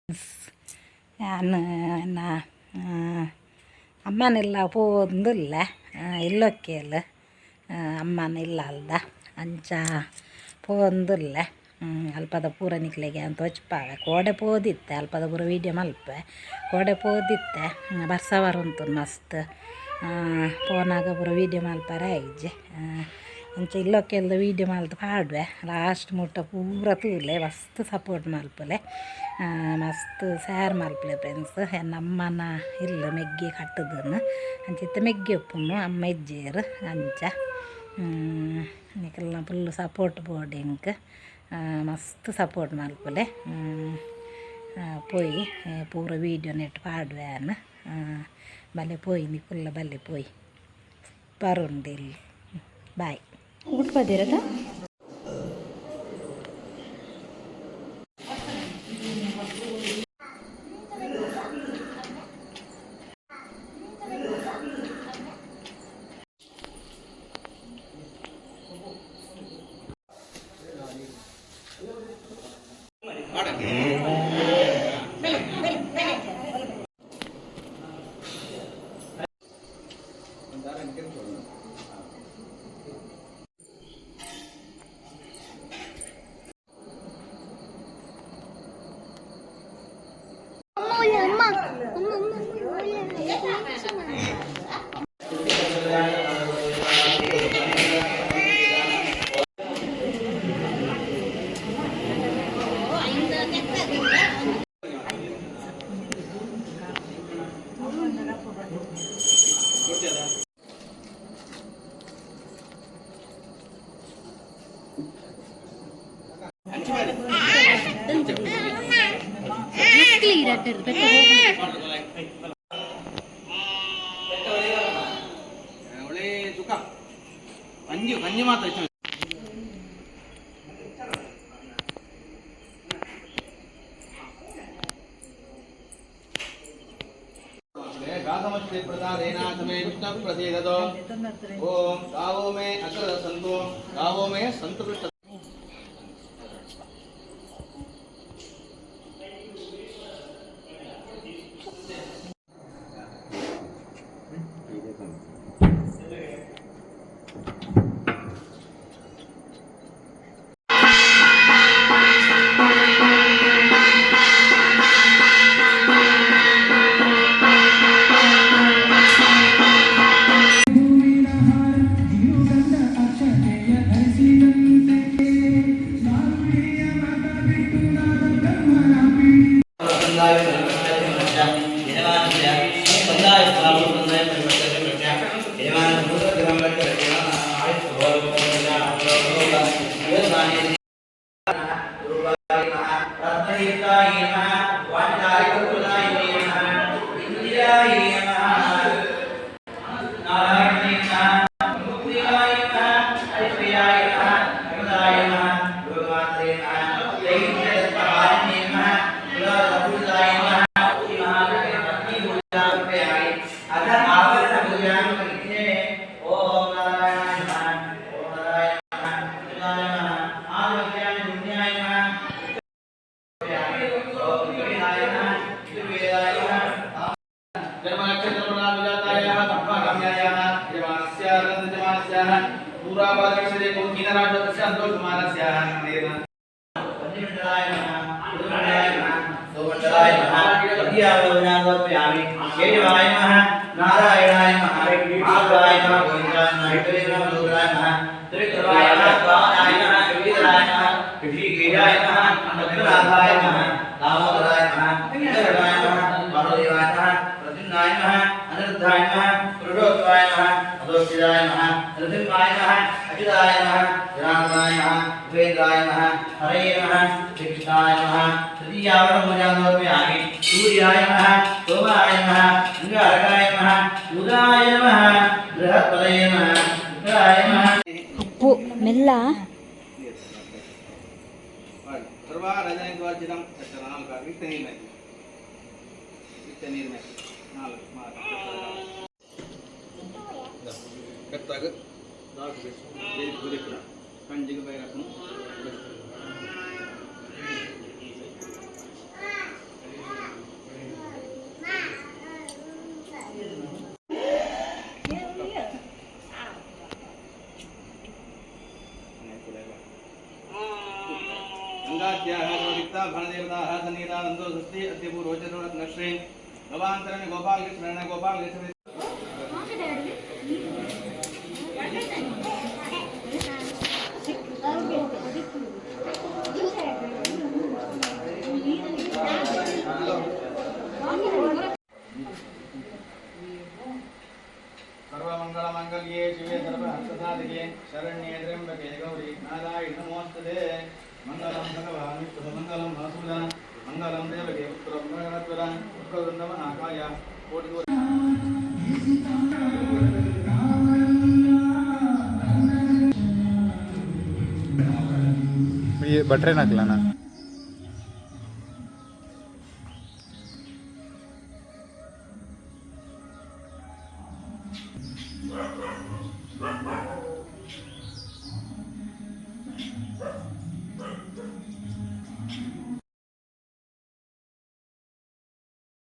ഞാൻ ಅಮ್ಮನೆಲ್ಲ ಪೋಂದಿಲ್ಲ ಇಲ್ಲೊಕ್ಕೆಲ್ಲ ಅಮ್ಮನ ಇಲ್ಲ ಅಲ್ದ ಅಂಚ ಪೋಂದಿಲ್ಲ ಅಲ್ಪದ ಪೂರ ನಿಕ್ಲೆಗೆ ಅಂತ ಹೊಚ್ಪಾವೆ ಕೋಡೆ ಪೋದಿತ್ತೆ ಅಲ್ಪದ ಪೂರ ವೀಡಿಯೋ ಮಲ್ಪೆ ಕೋಡೆ ಪೋದಿತ್ತೆ ಬರ್ಸವರ ಉಂಟು ಮಸ್ತ್ ಫೋನಾಗ ಪೂರ ವೀಡಿಯೋ ಮಲ್ಪರೆ ಐಜೆ ಅಂಚೆ ಇಲ್ಲೊಕ್ಕೆಲ್ದ ವೀಡಿಯೋ ಮಲ್ತು ಪಾಡುವೆ ಲಾಸ್ಟ್ ಮುಟ್ಟ ಪೂರ ತೂಲೆ ಮಸ್ತ್ ಸಪೋರ್ಟ್ ಮಲ್ಪಲೆ ಮಸ್ತ್ ಸ್ಯಾರ್ ಮಲ್ಪಲೆ ಫ್ರೆಂಡ್ಸ್ ನಮ್ಮನ ಇಲ್ಲ ಮೆಗ್ಗೆ ಕಟ್ಟದನ್ನು ಅಂಚಿತ್ತ ಮೆಗ್ಗೆ ಉಪ್ಪುನು ಅಮ್ಮ ಇಜ್ಜೇರು ಅಂಚ ನಿಕ್ಕೆಲ್ಲ ಫುಲ್ ಸಪೋರ್ಟ್ ಬೋರ್ಡಿಂಗ್ ಮಸ್ತ್ ಸಪೋರ್ಟ್ ಮಲ್ಪಲೆ ಪೋಯಿ ಪೂರ ವೀಡಿಯೋ ನೆಟ್ ಪಾಡುವೆನು ಬಲೆ ಪೋಯಿ ನಿಕ್ಕುಲ್ಲ ಬಲ್ಲೆ ಪೋಯಿ ಬರುಂಡಿಲ್ಲಿ ಬಾಯ್ ಊಟ ಬದಿರತ ಕഞ്ഞಿ ಮಾತ್ರ गाधमश्री प्रसादेना समय विष्णु प्रसीदतो ओम गावो में अग्र संतो गावो में संतुष्ट नारायणाय नमः माधवाय नमः गोविंदाय नमः रुद्राय नमः त्रिपुराय नमः स्वाहाय नमः विविधाय नमः ऋषिकेशाय नमः मधुराय नमः दामोदराय नमः इंद्राय नमः वासुदेवाय नमः प्रद्युम्नाय नमः अनिरुद्धाय नमः पुरुषोत्तमाय नमः अदोक्षिताय नमः नृसिंहाय नमः अच्युताय नमः जनार्दनाय नमः उपेन्द्राय नमः हरे नमः कृष्णाय नमः तृतीयावरं पूजामि सूर्याय नमः सोमाय नमः अंगारकाय नमः उदाय नमः बृहत्पदये नमः रुद्राय नमः उप्पु मेल्ल सर्वा रजनीद्वार्जितं तत्तनाम का वित्तनीर में नालक मार कत्ताग दाग ये गुरिकना कंजिग बैरकनु भणदेवताः सन्निधानन्दो सृष्टि अद्यपूर्वचतुर्नश्री भवान्तरं गोपालकृष्ण गोपालकृष्ण सर्वमङ्गलमङ्गल्ये शिवे सर्वहस्तसाधिके शरण्ये त्र्यम्बके गौरी नारायणि नमोऽस्तुते मङ्गलं भगवान् विष्णुमङ्गलं वासुदेव मङ्गलं देवके पुत्रं भगवत्वरा उत्कलन्दमनाकाय कोटिदूर ये बटरे नाकला ना